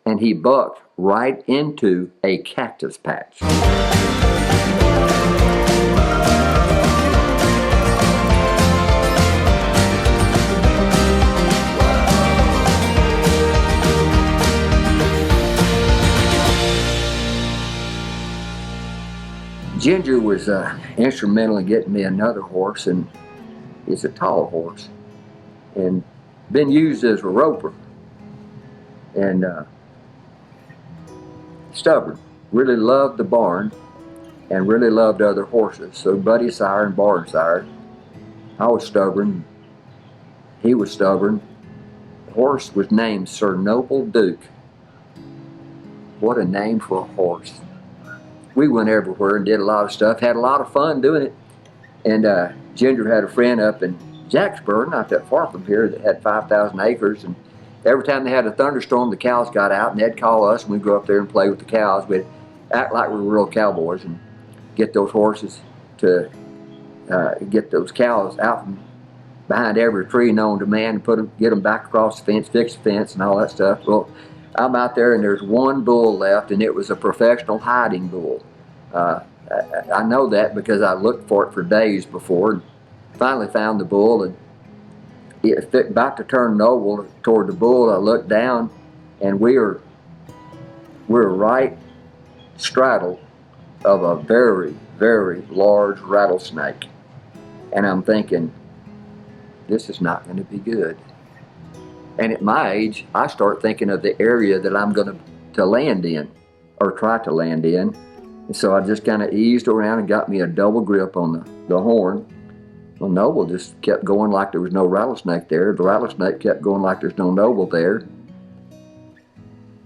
and he bucked right into a cactus patch. Ginger was instrumental in getting me another horse, and it's a tall horse and been used as a roper, and stubborn, really loved the barn and really loved other horses. So buddy sire and barn sire. I was stubborn, he was stubborn. The horse was named Sir Noble Duke. What a name for a horse. We went everywhere and did a lot of stuff, had a lot of fun doing it. And Ginger had a friend up in Jacksburg, not that far from here, that had 5,000 acres. And every time they had a thunderstorm, the cows got out, and they'd call us, and we'd go up there and play with the cows. We'd act like we were real cowboys and get those horses to get those cows out from behind every tree known to man and get them back across the fence, fix the fence, and all that stuff. Well, I'm out there, and there's one bull left, and it was a professional hiding bull. I know that because I looked for it for days before, and finally found the bull, and it about to turn Noble toward the bull. I looked down, and we're right straddled of a very, very large rattlesnake. And I'm thinking, this is not going to be good. And at my age, I start thinking of the area that I'm going to land in, or try to land in. And so I just kind of eased around and got me a double grip on the horn. Well, Noble just kept going like there was no rattlesnake there. The rattlesnake kept going like there's no Noble there.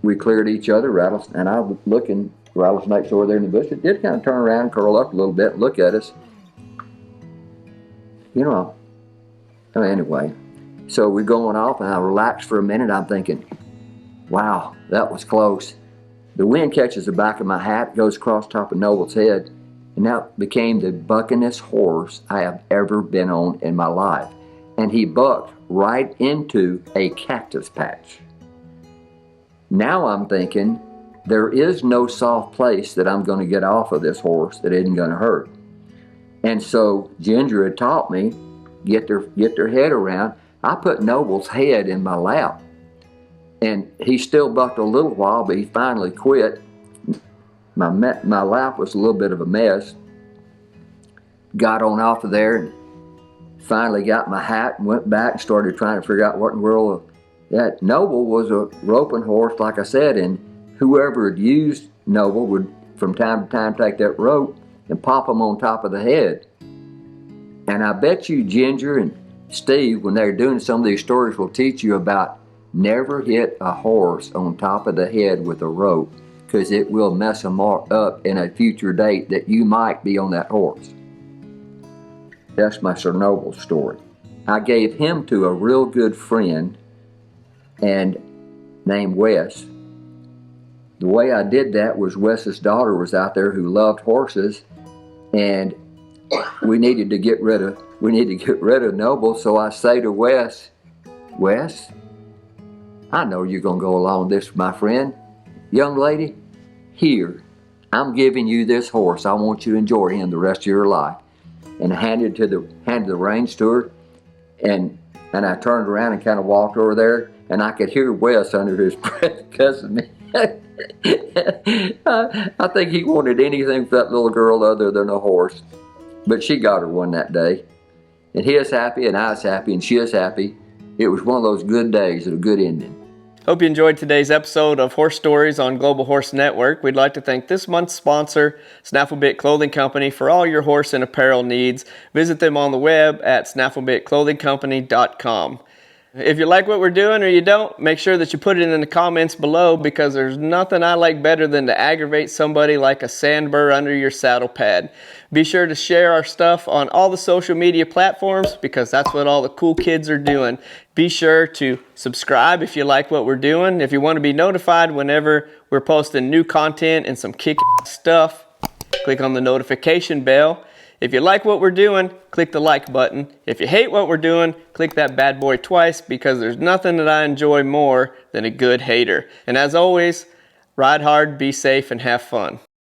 We cleared each other, and I was looking, rattlesnakes over there in the bush. It did kind of turn around and curl up a little bit and look at us. You know, anyway. So we're going off, and I relaxed for a minute. I'm thinking, wow, that was close. The wind catches the back of my hat, goes across top of Noble's head, and that became the buckingest horse I have ever been on in my life. And he bucked right into a cactus patch. Now I'm thinking, there is no soft place that I'm going to get off of this horse that isn't going to hurt. And so Ginger had taught me, get their head around. I put Noble's head in my lap, and he still bucked a little while, but he finally quit. My lap was a little bit of a mess. Got on off of there and finally got my hat and went back and started trying to figure out what in the world. That Noble was a roping horse, like I said, and whoever had used Noble would from time to time take that rope and pop him on top of the head. And I bet you Ginger and Steve, when they're doing some of these stories, will teach you about never hit a horse on top of the head with a rope, because it will mess them up in a future date that you might be on that horse. That's my Sir Noble story. I gave him to a real good friend and named Wes. The way I did that was Wes's daughter was out there who loved horses, and we needed to get rid of Noble. So I say to Wes, I know you're going to go along with this, my friend. Young lady, here, I'm giving you this horse. I want you to enjoy him the rest of your life. And I handed the reins to her, and I turned around and kind of walked over there, and I could hear Wes under his breath cussing me. I think he wanted anything for that little girl other than a horse. But she got her one that day. And he is happy, and I was happy, and she is happy. It was one of those good days and a good ending. Hope you enjoyed today's episode of Horse Stories on Global Horse Network. We'd like to thank this month's sponsor, Snafflebit Clothing Company, for all your horse and apparel needs. Visit them on the web at snafflebitclothingcompany.com. If you like what we're doing or you don't, make sure that you put it in the comments below, because there's nothing I like better than to aggravate somebody like a sand burr under your saddle pad. Be sure to share our stuff on all the social media platforms, because that's what all the cool kids are doing. Be sure to subscribe if you like what we're doing. If you want to be notified whenever we're posting new content and some kick-ass stuff, click on the notification bell. If you like what we're doing, click the like button. If you hate what we're doing, click that bad boy twice, because there's nothing that I enjoy more than a good hater. And as always, ride hard, be safe, and have fun.